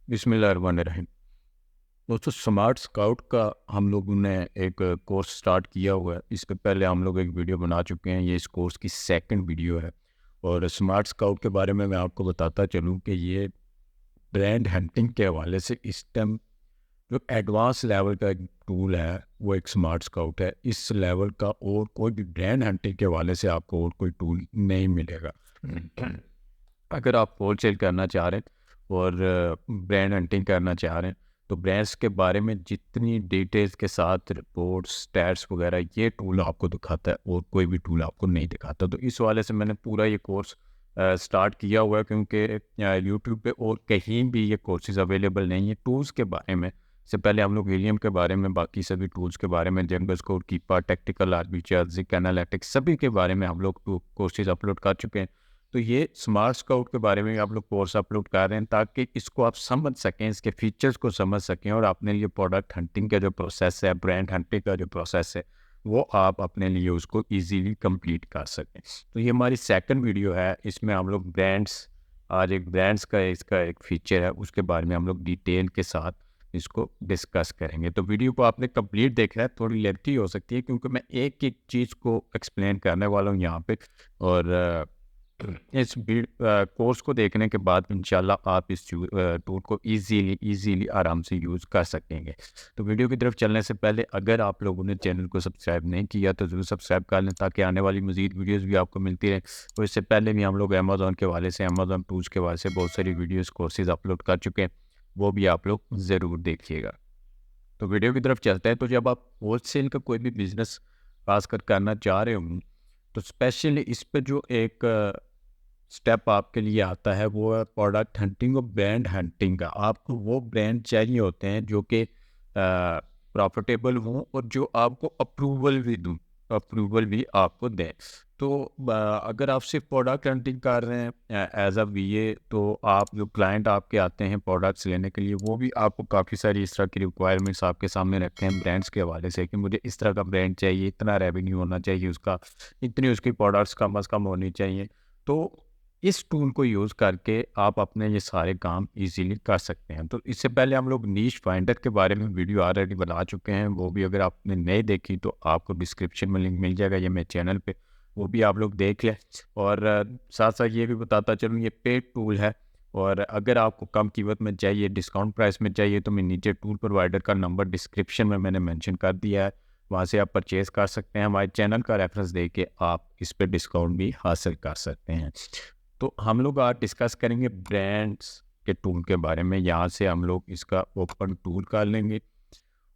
बिस्मिल्लाहिर्रहमानिर्रहीम। दोस्तों, smart scout का हम लोगों ने एक कोर्स स्टार्ट किया हुआ है। इसके पहले हम लोग एक वीडियो बना चुके हैं। ये इस कोर्स की सेकंड वीडियो है। और स्मार्ट स्काउट के बारे में मैं आपको बताता चलूँ कि ये ब्रांड हंटिंग के हवाले से इस टाइम जो एडवांस लेवल का एक टूल है वो एक स्मार्ट स्काउट है। इस लेवल का और कोई भी ब्रांड हंटिंग के हवाले से आपको और कोई टूल नहीं मिलेगा। अगर आप होलसेल करना चाह रहे हैं और ब्रांड हंटिंग करना चाह रहे हैं तो ब्रांड्स के बारे में जितनी डिटेल्स के साथ रिपोर्ट्स स्टैट्स वगैरह ये टूल आपको दिखाता है और कोई भी टूल आपको नहीं दिखाता। तो इस वाले से मैंने पूरा ये कोर्स स्टार्ट किया हुआ है, क्योंकि यूट्यूब पे और कहीं भी ये कोर्सेज अवेलेबल नहीं है टूल्स के बारे में। इससे पहले हम लोग हीलियम के बारे में, बाकी सभी टूल्स के बारे में, जनरल स्कोर, कीपा, टेक्टिकल आर्बिट्रेज, जिक एनालिटिक्स, सभी के बारे में हम लोग कोर्सेज अपलोड कर चुके हैं। तो ये स्मार्ट स्काउट के बारे में आप लोग कोर्स अपलोड कर रहे हैं ताकि इसको आप समझ सकें, इसके फीचर्स को समझ सकें और अपने लिए प्रोडक्ट हंटिंग का जो प्रोसेस है, ब्रांड हंटिंग का जो प्रोसेस है, वो आप अपने लिए उसको इजीली कंप्लीट कर सकें। तो ये हमारी सेकंड वीडियो है। इसमें हम लोग आज एक ब्रांड्स का इसका एक फीचर है, उसके बारे में हम लोग डिटेल के साथ इसको डिस्कस करेंगे। तो वीडियो को आपने कंप्लीट देखना है। थोड़ी लेंथी हो सकती है क्योंकि मैं एक एक चीज़ को एक्सप्लेन करने वाला हूँ यहाँ पे। और इस कोर्स को देखने के बाद इंशाल्लाह आप इस टूल को इजीली आराम से यूज़ कर सकेंगे। तो वीडियो की तरफ चलने से पहले अगर आप लोगों ने चैनल को सब्सक्राइब नहीं किया तो ज़रूर सब्सक्राइब कर लें ताकि आने वाली मज़ीद वीडियोस भी आपको मिलती रहें। तो इससे पहले भी हम लोग अमेज़ॉन के हवाले से, अमेज़ॉन टूल्स के हवाले से बहुत सारी वीडियोज़ कोर्सेज़ अपलोड कर चुके हैं, वो भी आप लोग ज़रूर देखिएगा। तो वीडियो की तरफ चलते हैं। तो जब आप होलसेल का कोई भी बिज़नेस खासकर करना चाह रहे हो तो स्पेशली इस पे जो एक स्टेप आपके लिए आता है वो है प्रोडक्ट हंटिंग और ब्रांड हंटिंग का। आपको वो ब्रांड चाहिए होते हैं जो कि प्रॉफिटेबल हों और जो आपको अप्रूवल भी आपको दें। तो अगर आप सिर्फ प्रोडक्ट हंटिंग कर रहे हैं एज अ वीए, तो आप जो क्लाइंट आपके आते हैं प्रोडक्ट्स लेने के लिए, वो भी आपको काफ़ी सारी इस तरह की रिक्वायरमेंट्स आपके सामने रखे हैं ब्रांड्स के हवाले से कि मुझे इस तरह का ब्रांड चाहिए, इतना रेवेन्यू होना चाहिए उसका, इतनी उसकी प्रोडक्ट्स कम अज़ कम होनी चाहिए। तो इस टूल को यूज़ करके आप अपने ये सारे काम इजीली कर सकते हैं। तो इससे पहले हम लोग नीश फाइंडर के बारे में वीडियो ऑलरेडी बना चुके हैं, वो भी अगर आपने नहीं देखी तो आपको डिस्क्रिप्शन में लिंक मिल जाएगा ये मेरे चैनल पे, वो भी आप लोग देख लें। और साथ साथ ये भी बताता चलूँ ये पेड टूल है और अगर आपको कम कीमत में चाहिए, डिस्काउंट प्राइस में चाहिए, तो मैं नीचे टूल प्रोवाइडर का नंबर डिस्क्रिप्शन में मैंने मेंशन कर दिया है, वहाँ से आप परचेज़ कर सकते हैं। हमारे चैनल का रेफरेंस दे के आप इस पर डिस्काउंट भी हासिल कर सकते हैं। तो हम लोग आज डिस्कस करेंगे ब्रांड्स के टूल के बारे में। यहाँ से हम लोग इसका ओपन टूल कर लेंगे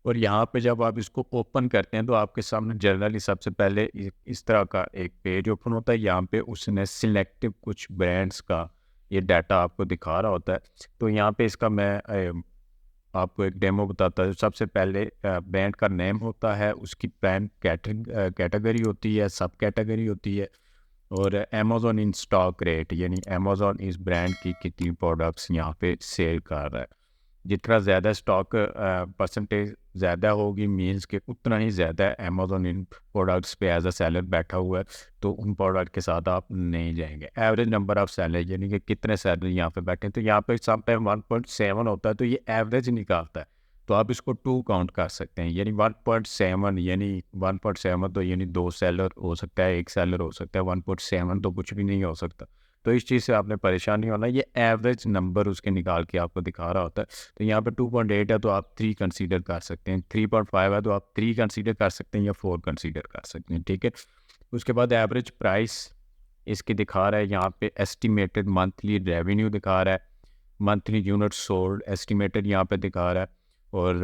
और यहाँ पे जब आप इसको ओपन करते हैं तो आपके सामने जनरली सबसे पहले इस तरह का एक पेज ओपन होता है। यहाँ पे उसने सिलेक्टिव कुछ ब्रांड्स का ये डाटा आपको दिखा रहा होता है। तो यहाँ पे इसका मैं आपको एक डेमो बताता हूँ। सबसे पहले ब्रांड का नेम होता है, उसकी ब्रांड कैटेगरी होती है, सब कैटेगरी होती है, और अमेज़ॉन इन स्टॉक रेट, यानी अमेज़ॉन इस ब्रांड की कितनी प्रोडक्ट्स यहाँ पे सेल कर रहा है। जितना ज़्यादा स्टॉक परसेंटेज ज़्यादा होगी, मीन्स के उतना ही ज़्यादा अमेज़ॉन इन प्रोडक्ट्स पे एज अ सेलर बैठा हुआ है, तो उन प्रोडक्ट के साथ आप नहीं जाएंगे। एवरेज नंबर ऑफ सेलर, यानी कि कितने सेलर यहाँ पे बैठे हैं, तो यहाँ पे सम टाइम 1.7 होता है, तो ये एवरेज निकालता है। तो आप इसको 2 काउंट कर सकते हैं, यानी 1.7, यानी 1.7 तो यानी 2 सेलर हो सकता है, 1 सेलर हो सकता है, 1.7 तो कुछ भी नहीं हो सकता। तो इस चीज़ से आपने परेशान नहीं होना, ये एवरेज नंबर उसके निकाल के आपको दिखा रहा होता है। तो यहाँ पे 2.8 है तो आप 3 कंसीडर कर सकते हैं, 3.5 है तो आप 3 कंसीडर कर सकते हैं या 4 कंसीडर कर सकते हैं, ठीक है। उसके बाद एवरेज प्राइस इसकी दिखा रहा है, यहाँ पे एस्टिमेटेड मंथली रेवेन्यू दिखा रहा है, मंथली यूनिट सोल्ड एस्टिमेटेड यहाँ पे दिखा रहा है, और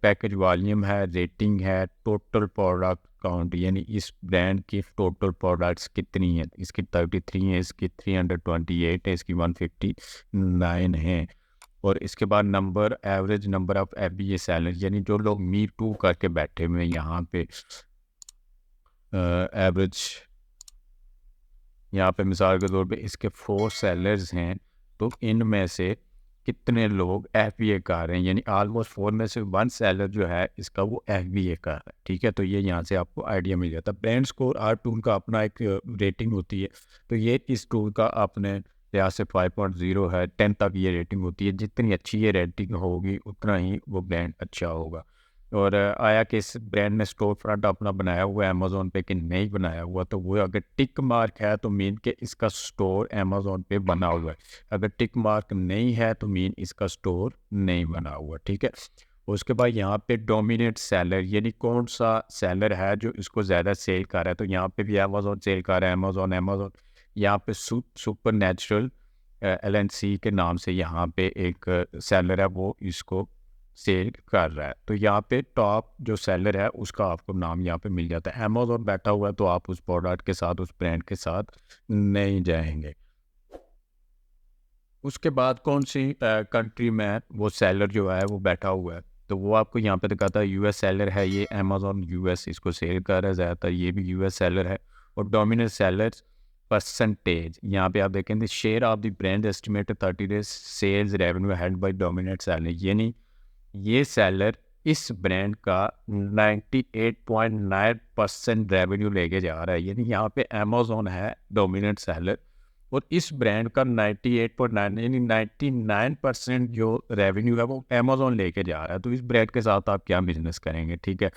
पैकेज वॉल्यूम है, रेटिंग है, टोटल प्रोडक्ट काउंट, यानी इस ब्रांड की टोटल प्रोडक्ट्स कितनी हैं, इसकी 33 है, इसकी 328 है, इसकी 159 है। और इसके बाद number, average number of FBA seller, यानी जो लोग मी टू करके बैठे हुए हैं यहाँ पे, एवरेज यहाँ पे मिसाल के तौर पे इसके 4 सेलर्स हैं, तो इनमें से कितने लोग FBA कर रहे हैं, यानी ऑलमोस्ट 4 में से 1 सेलर जो है इसका वो FBA कर रहा है, ठीक है। तो ये यहाँ से आपको आइडिया मिल जाता है। ब्रांड स्कोर आर टूल का अपना एक रेटिंग होती है, तो ये इस टूल का आपने यहाँ से 5.0 है, 10 तक ये रेटिंग होती है। जितनी अच्छी ये रेटिंग होगी उतना ही वो ब्रांड अच्छा होगा। और आया कि इस ब्रांड ने स्टोर फ्रंट अपना बनाया हुआ है अमेज़ोन पे कि नहीं बनाया हुआ, तो वो अगर टिक मार्क है तो मीन कि इसका स्टोर अमेज़ोन पे बना हुआ है। अगर टिक मार्क नहीं है तो मीन इसका स्टोर नहीं बना हुआ, ठीक है। उसके बाद यहाँ पे डोमिनेट सेलर, यानी कौन सा सेलर है जो इसको ज़्यादा सेल कर रहा है। तो यहाँ पे भी अमेज़ोन सेल कर रहा है, अमेज़ोन यहाँ पे सुपर नेचुरल LNC के नाम से यहाँ पे एक सेलर है, वो इसको सेल कर रहा है। तो यहाँ पे टॉप जो सेलर है उसका आपको नाम यहाँ पे मिल जाता है। अमेज़ोन बैठा हुआ है तो आप उस प्रोडक्ट के साथ, उस ब्रांड के साथ नहीं जाएंगे। उसके बाद कौन सी कंट्री में वो सेलर जो है वो बैठा हुआ है, तो वो आपको यहाँ पे दिखाता है। यूएस सेलर है ये, अमेज़ोन यूएस इसको सेल कर रहा है ज़्यादातर, ये भी यूएस सेलर है। और डोमिनेट सेलर परसेंटेज यहाँ पे आप देखेंगे, share of the brand estimated 30 days sales revenue held by dominate seller, यानी ये सेलर इस ब्रांड का 98.9% रेवेन्यू लेके जा रहा है। यानी यहाँ पे अमेज़ोन है डोमिनेंट सेलर और इस ब्रांड का 98.9 यानी 99% जो रेवेन्यू है वो अमेज़ोन लेके जा रहा है। तो इस ब्रांड के साथ आप क्या बिजनेस करेंगे, ठीक है।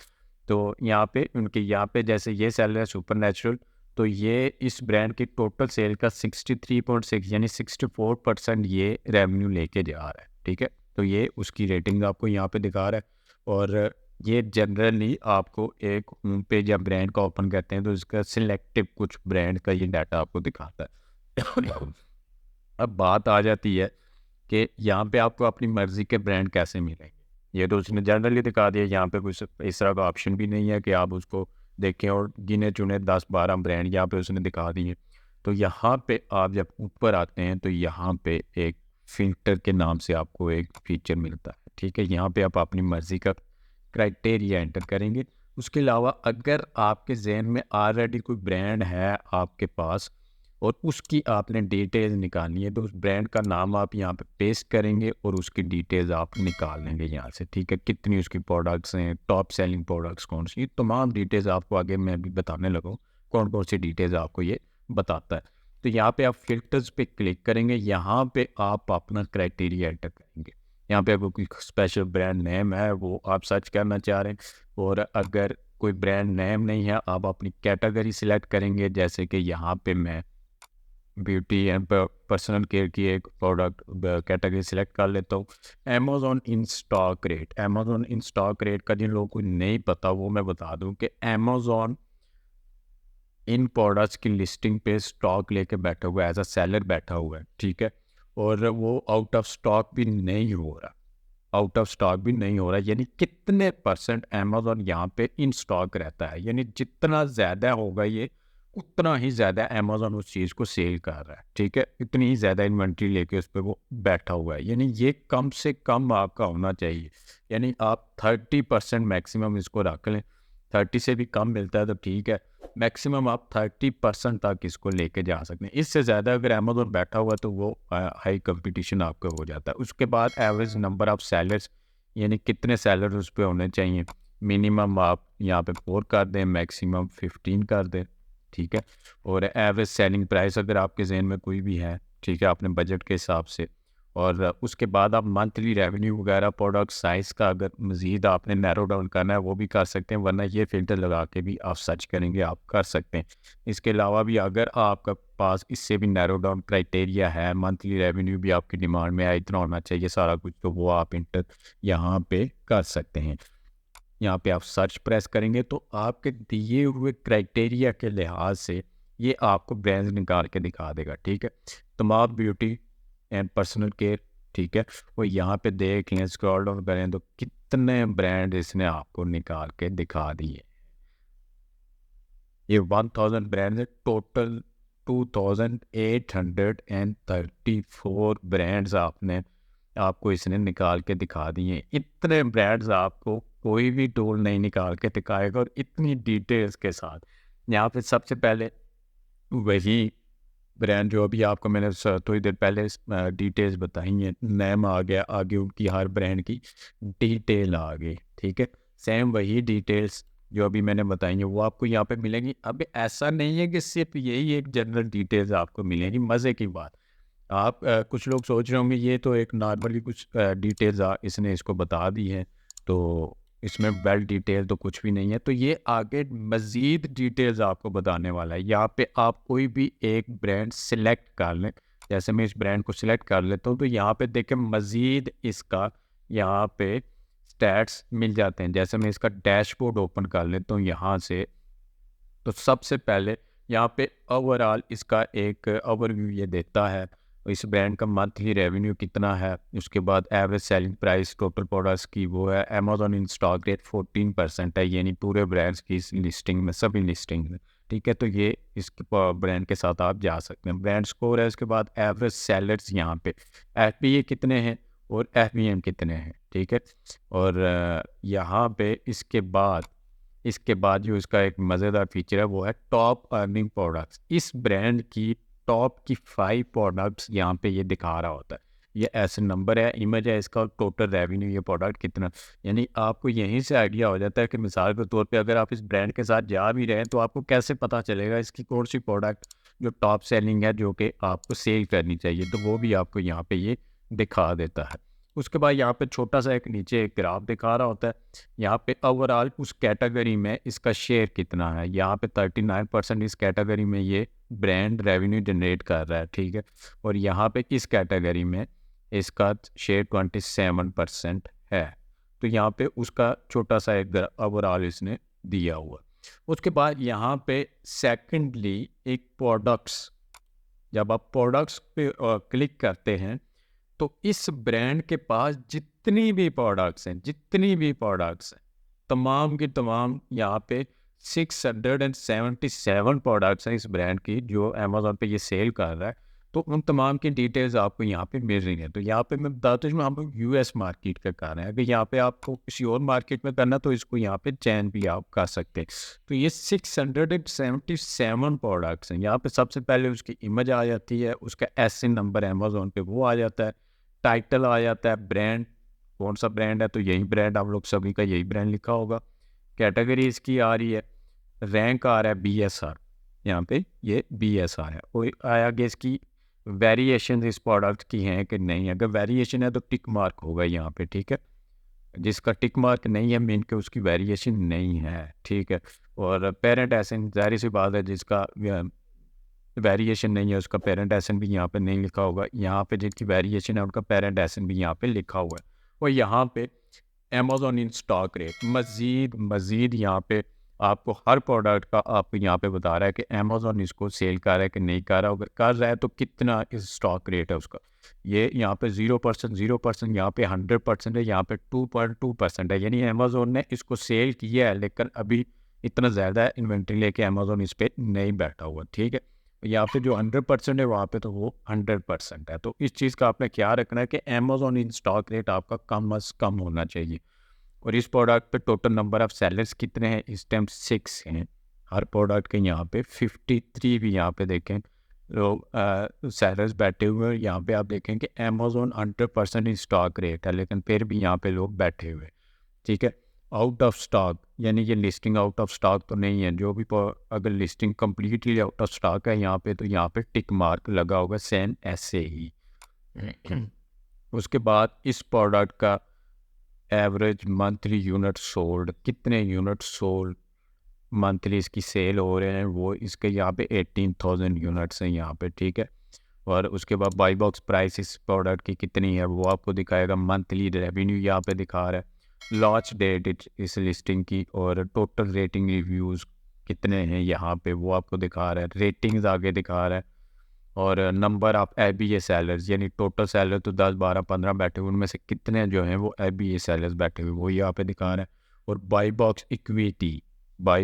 तो यहाँ पे उनके यहाँ पे जैसे ये सेलर है सुपर नेचुरल, तो ये इस ब्रांड की टोटल सेल का 63.6 यानी 64% ये रेवेन्यू लेके जा रहा है, ठीक है। तो ये उसकी रेटिंग आपको यहाँ पे दिखा रहा है। और ये जनरली आपको एक होम पेज या ब्रांड का ओपन करते हैं तो इसका सिलेक्टिव कुछ ब्रांड का ये डाटा आपको दिखाता है। अब बात आ जाती है कि यहाँ पे आपको अपनी मर्जी के ब्रांड कैसे मिलेंगे। ये तो उसने जनरली दिखा दिया, यहाँ पे कुछ इस तरह का ऑप्शन भी नहीं है कि आप उसको देखें और गिने चुने 10-12 ब्रांड यहाँ पे उसने दिखा दिए। तो यहाँ पे आप जब ऊपर आते हैं तो यहाँ पे एक फ़िल्टर के नाम से आपको एक फीचर मिलता है, ठीक है। यहाँ पे आप अपनी मर्ज़ी का क्राइटेरिया एंटर करेंगे। उसके अलावा अगर आपके जहन में ऑलरेडी कोई ब्रांड है आपके पास और उसकी आपने डिटेल्स निकालनी है, तो उस ब्रांड का नाम आप यहाँ पे पेस्ट करेंगे और उसकी डिटेल्स आप निकाल लेंगे यहाँ से, ठीक है। कितनी उसकी प्रोडक्ट्स हैं, टॉप सेलिंग प्रोडक्ट्स कौन सी, ये तमाम डिटेल्स आपको आगे मैं भी बताने लगा हूँ कौन कौन सी डिटेल्स आपको ये बताता है। तो यहाँ पे आप फिल्टर्स पे क्लिक करेंगे, यहाँ पे आप अपना क्राइटेरिया एंटर करेंगे। यहाँ पे अगर कोई स्पेशल ब्रांड नेम है वो आप सर्च करना चाह रहे हैं, और अगर कोई ब्रांड नेम नहीं है आप अपनी कैटेगरी सिलेक्ट करेंगे। जैसे कि यहाँ पे मैं ब्यूटी एंड पर्सनल केयर की एक प्रोडक्ट कैटेगरी सिलेक्ट कर लेता हूँ। Amazon in stock rate, Amazon in stock rate का जिन लोगों को नहीं पता वो मैं बता दूँ कि अमेज़ॉन इन प्रोडक्ट्स की लिस्टिंग पे स्टॉक लेके बैठा हुआ है, एज अ सेलर बैठा हुआ है, ठीक है। और वो आउट ऑफ स्टॉक भी नहीं हो रहा, आउट ऑफ स्टॉक भी नहीं हो रहा। यानी कितने परसेंट अमेज़ॉन यहाँ पे इन स्टॉक रहता है, यानी जितना ज़्यादा होगा ये उतना ही ज़्यादा अमेज़ॉन उस चीज़ को सेल कर रहा है, ठीक है। इतनी ही ज़्यादा इन्वेंट्री लेके उस पर वो बैठा हुआ है। यानी ये कम से कम आपका होना चाहिए, यानी आप 30% मैक्सिमम इसको रख लें। 30 से भी कम मिलता है तो ठीक है, मैक्सिमम आप 30% तक इसको लेके जा सकते हैं। इससे ज़्यादा अगर अमेज़ॉन बैठा हुआ तो वो हाई कंपटीशन आपका हो जाता है। उसके बाद एवरेज नंबर ऑफ सेलर्स, यानी कितने सेलर उस पर होने चाहिए। मिनिमम आप यहाँ पे 4 कर दें, मैक्सिमम 15 कर दें, ठीक है। और एवरेज सेलिंग प्राइस अगर आपके जहन में कोई भी है, ठीक है, अपने बजट के हिसाब से। और उसके बाद आप मंथली रेवेन्यू वगैरह, प्रोडक्ट साइज़ का अगर मज़ीद आपने नैरो डाउन करना है वो भी कर सकते हैं, वरना ये फ़िल्टर लगा के भी आप सर्च करेंगे आप कर सकते हैं। इसके अलावा भी अगर आपका पास इससे भी नैरो डाउन क्राइटेरिया है, मंथली रेवेन्यू भी आपकी डिमांड में है, इतना होना चाहिए सारा कुछ, तो वो आप इंटर यहाँ पे कर सकते हैं। यहाँ पे आप सर्च प्रेस करेंगे तो आपके दिए हुए क्राइटेरिया के लिहाज से ये आपको ब्रांड्स निकाल के दिखा देगा, ठीक है। तमाम ब्यूटी एंड पर्सनल केयर, ठीक है। वो यहाँ पे देख लें, स्क्रॉल डाउन करें तो कितने ब्रांड इसने आपको निकाल के दिखा दिए। ये 1000 ब्रांड है, टोटल 2834 ब्रांड्स आपको इसने निकाल के दिखा दिए। इतने ब्रांड्स आपको कोई भी टूल नहीं निकाल के दिखाएगा और इतनी डिटेल्स के साथ। यहाँ पे सबसे पहले वही ब्रांड जो अभी आपको मैंने थोड़ी देर पहले डिटेल्स बताई हैं, नेम आ गया, आगे उनकी हर ब्रांड की डिटेल आ गई, ठीक है। सेम वही डिटेल्स जो अभी मैंने बताई हैं वो आपको यहाँ पे मिलेंगी। अब ऐसा नहीं है कि सिर्फ यही एक जनरल डिटेल्स आपको मिलेंगी। मज़े की बात, आप कुछ लोग सोच रहे होंगे ये तो एक नॉर्मली कुछ डिटेल्स इसने इसको बता दी हैं, तो इसमें वेल डिटेल तो कुछ भी नहीं है। तो ये आगे मज़ीद डिटेल्स आपको बताने वाला है। यहाँ पे आप कोई भी एक ब्रांड सिलेक्ट कर लें, जैसे मैं इस ब्रांड को सिलेक्ट कर लेता हूँ, तो यहाँ पे देखें मज़ीद इसका यहाँ पे स्टैट्स मिल जाते हैं। जैसे मैं इसका डैशबोर्ड ओपन कर लेता हूँ यहाँ से, तो सबसे पहले यहाँ पे ओवरऑल इसका एक ओवरव्यू ये देता है, इस ब्रांड का मंथली रेवेन्यू कितना है, उसके बाद average selling price total products की वो है, अमेजोन इन स्टॉक रेट 14% है, यानी पूरे ब्रांड्स की इस लिस्टिंग में, सभी लिस्टिंग में। ठीक है, तो ये इस ब्रांड के साथ आप जा सकते हैं। ब्रांड स्कोर है, उसके बाद एवरेज सेलर्स यहाँ पे FBA कितने हैं और FBM कितने हैं। ठीक है, और यहाँ पे इसके बाद जो इसका एक मज़ेदार फीचर है वो है टॉप अर्निंग प्रोडक्ट्स। इस ब्रांड की टॉप की 5 प्रोडक्ट्स यहाँ पे ये दिखा रहा होता है। ये ऐसे नंबर है, इमेज है इसका, टोटल रेवेन्यू ये प्रोडक्ट कितना, यानी आपको यहीं से आइडिया हो जाता है कि मिसाल के तौर पे अगर आप इस ब्रांड के साथ जा भी रहे हैं तो आपको कैसे पता चलेगा इसकी कौन सी प्रोडक्ट जो टॉप सेलिंग है, जो कि आपको सेल करनी चाहिए, तो वो भी आपको यहाँ पे ये दिखा देता है। उसके बाद यहाँ पे छोटा सा एक नीचे एक ग्राफ दिखा रहा होता है, यहाँ पे ओवरऑल उस कैटेगरी में इसका शेयर कितना है। यहाँ पे 39% इस कैटेगरी में ये ब्रांड रेवेन्यू जनरेट कर रहा है। ठीक है, और यहाँ पे इस कैटेगरी में इसका शेयर 27% है। तो यहाँ पे उसका छोटा सा एक ओवरऑल इसने दिया हुआ। उसके बाद यहाँ पे सेकेंडली एक प्रोडक्ट्स, जब आप प्रोडक्ट्स पे क्लिक करते हैं तो इस ब्रांड के पास जितनी भी प्रोडक्ट्स हैं, तमाम की तमाम यहाँ पे 677 प्रोडक्ट्स हैं इस ब्रांड की जो अमेज़ॉन पे ये सेल कर रहा है। तो उन तमाम की डिटेल्स आपको यहाँ पे मिल रही हैं। तो यहाँ पे मैं बताता हूँ, हम लोग US मार्केट का कर रहे हैं। अगर यहाँ पे आपको किसी और मार्केट में करना तो इसको यहाँ पे चयन भी आप कर सकते हैं। तो ये 677 प्रोडक्ट्स हैं। यहाँ पे सबसे पहले उसकी इमेज आ जाती है, उसका SN नंबर अमेज़ॉन पे वो आ जाता है, टाइटल आ जाता है, ब्रांड कौन सा ब्रांड है तो यही ब्रांड, आप लोग सभी का यही ब्रांड लिखा होगा, कैटेगरी इसकी आ रही है, रैंक आ रहा है BSR, यहाँ पे ये BSR है। कोई आगे इसकी वेरिएशन इस प्रोडक्ट की हैं कि नहीं, अगर वेरिएशन है तो टिक मार्क होगा यहाँ पे। ठीक है, जिसका टिक मार्क नहीं है मीन के उसकी वेरिएशन नहीं है। ठीक है, और पेरेंट एसन जाहिर सी बात है, जिसका वेरिएशन नहीं है उसका पेरेंट एसन भी यहाँ पे नहीं लिखा होगा। यहाँ पे जिनकी वेरिएशन है उनका पेरेंट एसन भी यहाँ पे लिखा हुआ है। और यहाँ पे अमेज़ॉन इन स्टॉक रेट मज़ीद यहाँ पे आपको हर प्रोडक्ट का आपको यहाँ पे बता रहा है कि अमेज़ॉन इसको सेल कर रहा है कि नहीं कर रहा, अगर कर रहा है तो कितना इस स्टॉक रेट है उसका। ये यहाँ पे 0%, यहाँ पे 100% है, यहाँ पे 2.2% है, यानी अमेज़ॉन ने इसको सेल किया है लेकिन अभी इतना ज़्यादा इन्वेंट्री लेके अमेज़ॉन इस पर नहीं बैठा हुआ। ठीक है, यहाँ पे जो 100% है वहाँ पे तो वो 100% है। तो इस चीज़ का आपने क्या रखना है कि अमेज़ॉन इन स्टॉक रेट आपका कम अज़ कम होना चाहिए। और इस प्रोडक्ट पे टोटल नंबर ऑफ सेलर्स कितने हैं इस टाइम 6 हैं हर प्रोडक्ट के। यहाँ पे 53 भी यहाँ पे देखें तो सेलर्स बैठे हुए हैं। यहाँ पे आप देखें कि अमेज़ॉन 100% इन स्टॉक रेट है लेकिन फिर भी यहाँ पे लोग बैठे हुए। ठीक है, आउट ऑफ स्टॉक यानी ये लिस्टिंग आउट ऑफ स्टॉक तो नहीं है, जो भी अगर listing completely out of stock है यहाँ पे तो यहाँ पे टिक मार्क लगा होगा सेम ऐसे ही। उसके बाद इस प्रोडक्ट का एवरेज मंथली यूनिट सोल्ड, कितने यूनिट सोल्ड मंथली इसकी सेल हो रहे हैं, वो इसके यहाँ पे 18,000 यूनिट्स हैं यहाँ पे। ठीक है, और उसके बाद बाई बॉक्स प्राइस इस प्रोडक्ट की कितनी है वो आपको दिखाएगा, मंथली रेवेन्यू यहाँ पे दिखा रहा है, लॉन्च डेट इस लिस्टिंग की, और टोटल रेटिंग रिव्यूज़ कितने हैं यहाँ पे वो आपको दिखा रहा है, रेटिंग्स आगे दिखा रहा है, और नंबर ऑफ FBA सेलर्स यानी टोटल सेलर तो 10 12 15 बैठे हुए, उनमें से कितने जो हैं वो FBA सेलर्स बैठे हुए वो यहाँ पे दिखा रहा है। और buy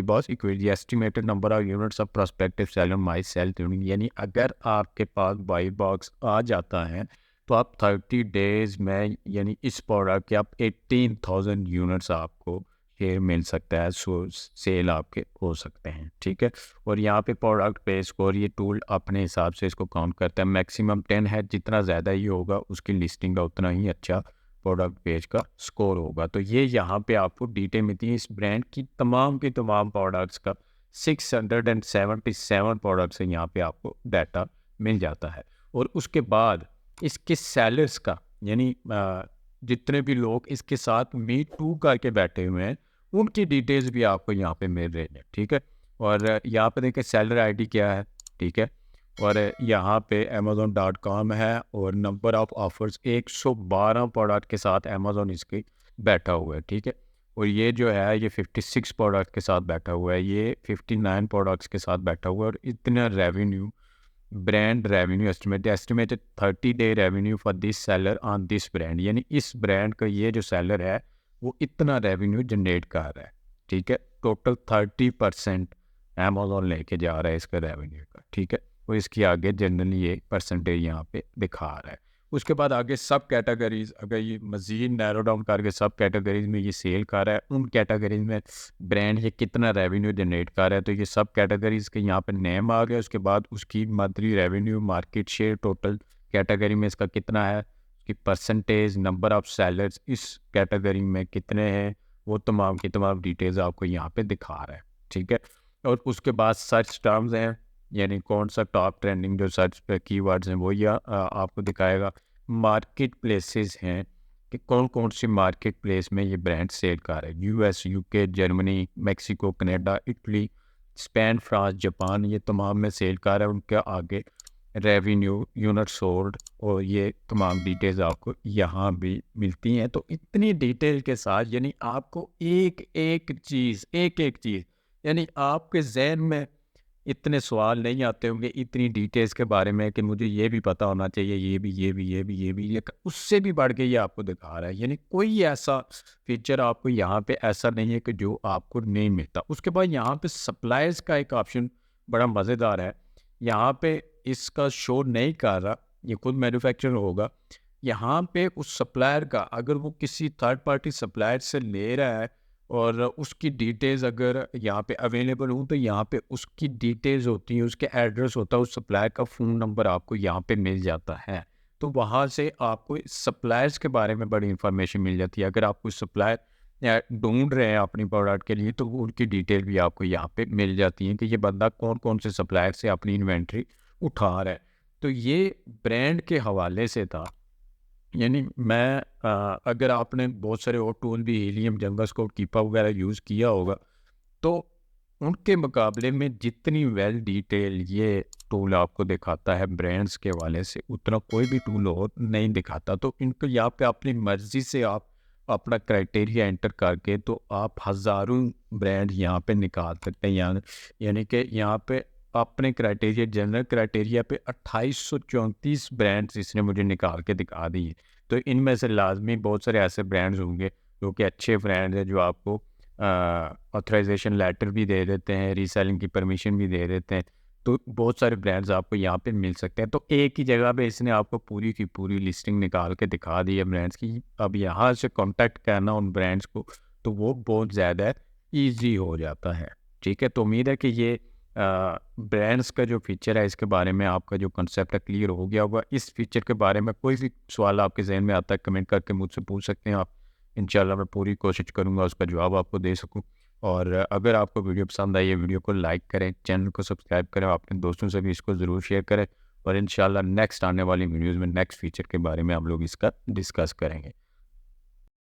box equity estimated number of units of prospective seller may sell, यानी अगर आपके पास बाई बॉक्स आ जाता है तो आप 30 डेज में यानी इस प्रोडक्ट के आप 18,000 यूनिट्स आपको शेयर मिल सकता है, सो सेल आपके हो सकते हैं। ठीक है, और यहाँ पे प्रोडक्ट पे स्कोर ये टूल अपने हिसाब से इसको काउंट करता है, मैक्सिमम 10 है, जितना ज़्यादा ये होगा उसकी लिस्टिंग का उतना ही अच्छा प्रोडक्ट पेज का स्कोर होगा। तो ये यहाँ पे आपको डिटेल मिलती है इस ब्रांड की तमाम प्रोडक्ट्स का, 677 प्रोडक्ट्स है यहाँ पे आपको डाटा मिल जाता है। और उसके बाद इसके सेलर्स का, यानी जितने भी लोग इसके साथ मी टू करके बैठे हुए हैं उनकी डिटेल्स भी आपको यहाँ पे मिल रही है, ठीक है। और यहाँ पे देखिए सेलर आईडी क्या है, ठीक है। और यहाँ पे amazon.com है और नंबर ऑफ़ ऑफर्स 112 प्रोडक्ट के साथ अमेज़न इसके बैठा हुआ है, ठीक है। और ये जो है ये 56 प्रोडक्ट के साथ बैठा हुआ है, ये 59 प्रोडक्ट्स के साथ बैठा हुआ है। और इतना revenue, brand revenue estimated 30-day revenue for this seller on this brand, यानी इस ब्रांड का ये जो सेलर है वो इतना रेवेन्यू जनरेट कर रहा है, ठीक है। टोटल 30% अमेज़न लेके जा रहा है इसका रेवेन्यू का, ठीक है। तो इसकी आगे जनरली ये परसेंटेज यहाँ पे दिखा रहा है। उसके बाद आगे सब कैटेगरीज, अगर ये मज़ीद नैरो डाउन करके सब कैटेगरीज में ये सेल कर रहा है, उन कैटेगरीज में ब्रांड ये कितना रेवेन्यू जनरेट कर रहा है, तो ये सब कैटेगरीज के यहाँ पे नेम आ गया। उसके बाद उसकी monthly revenue, market share, total category में इसका कितना है, उसकी परसेंटेज, नंबर ऑफ सेलर्स इस कैटेगरी में कितने हैं, वो तमाम की तमाम डिटेल्स आपको यहाँ पे दिखा रहा है, ठीक है। और उसके बाद सर्च टर्म्स हैं, यानी कौन सा टॉप ट्रेंडिंग जो सर्च कीवर्ड्स हैं वो यह आपको दिखाएगा। मार्केट प्लेसेस हैं कि कौन कौन सी मार्केट प्लेस में ये ब्रांड सेल कर रहे हैं, US, UK, Germany, Mexico, Canada, Italy, Spain, France, Japan, ये तमाम में सेल कर रहा है। उनके आगे रेवेन्यू, यूनिट सोल्ड और ये तमाम डिटेल्स आपको यहाँ भी मिलती हैं। तो इतनी डिटेल के साथ यानी आपको एक एक चीज़ यानी आपके जहन में इतने सवाल नहीं आते होंगे इतनी डिटेल्स के बारे में कि मुझे ये भी पता होना चाहिए, ये उससे भी बढ़ के ये आपको दिखा रहा है। यानी कोई ऐसा फीचर आपको यहाँ पे ऐसा नहीं है कि जो आपको नहीं मिलता। उसके बाद यहाँ पे सप्लायर्स का एक ऑप्शन बड़ा मज़ेदार है, यहाँ पे इसका शो नहीं कर रहा, ये खुद मैन्युफैक्चरर होगा। यहाँ पे उस सप्लायर का अगर वो किसी थर्ड पार्टी सप्लायर से ले रहा है और उसकी डिटेल्स अगर यहाँ पे अवेलेबल हो तो यहाँ पे उसकी डिटेल्स होती हैं, उसके एड्रेस होता है, उस सप्लायर का फ़ोन नंबर आपको यहाँ पे मिल जाता है। तो वहाँ से आपको सप्लायर्स के बारे में बड़ी इन्फॉर्मेशन मिल जाती है। अगर आप कोई सप्लायर ढूंढ रहे हैं अपनी प्रोडक्ट के लिए तो उनकी डिटेल भी आपको यहाँ पे मिल जाती है कि ये बंदा कौन कौन से सप्लायर से अपनी इन्वेंट्री उठा रहा है। तो ये ब्रांड के हवाले से था। यानी मैं अगर आपने बहुत सारे और टूल भी हीलियम, जंगल स्कोप, कीपा वगैरह यूज़ किया होगा तो उनके मुकाबले में जितनी वेल डिटेल ये टूल आपको दिखाता है ब्रांड्स के हवाले से उतना कोई भी टूल और नहीं दिखाता। तो इनको यहाँ पे अपनी मर्ज़ी से आप अपना क्राइटेरिया एंटर करके तो आप हज़ारों ब्रांड यहाँ पे निकाल सकते हैं। यानी कि यहाँ पे अपने क्राइटेरिया, जनरल क्राइटेरिया पे 2834 ब्रांड्स इसने मुझे निकाल के दिखा दिए। तो इनमें से लाजमी बहुत सारे ऐसे ब्रांड्स होंगे जो कि अच्छे ब्रांड हैं, जो आपको ऑथराइजेशन लेटर भी दे देते हैं, रीसेलिंग की परमिशन भी दे देते हैं। तो बहुत सारे ब्रांड्स आपको यहाँ पे मिल सकते हैं। तो एक ही जगह पे इसने आपको पूरी की पूरी लिस्टिंग निकाल के दिखा दी है ब्रांड्स की। अब यहाँ से कांटेक्ट करना उन ब्रांड्स को तो वो बहुत ज़्यादा ईजी हो जाता है, ठीक है। तो उम्मीद है कि ये ब्रांड्स का जो फीचर है इसके बारे में आपका जो कंसेप्ट है क्लियर हो गया होगा। इस फीचर के बारे में कोई भी सवाल आपके जहन में आता है कमेंट करके मुझसे पूछ सकते हैं आप। इंशाल्लाह मैं पूरी कोशिश करूंगा उसका जवाब आपको दे सकूं। और अगर आपको वीडियो पसंद आई है वीडियो को लाइक करें, चैनल को सब्सक्राइब करें, अपने दोस्तों से भी इसको ज़रूर शेयर करें। और इंशाल्लाह नेक्स्ट आने वाली वीडियोज़ में नेक्स्ट फीचर के बारे में हम लोग इसका डिस्कस करेंगे।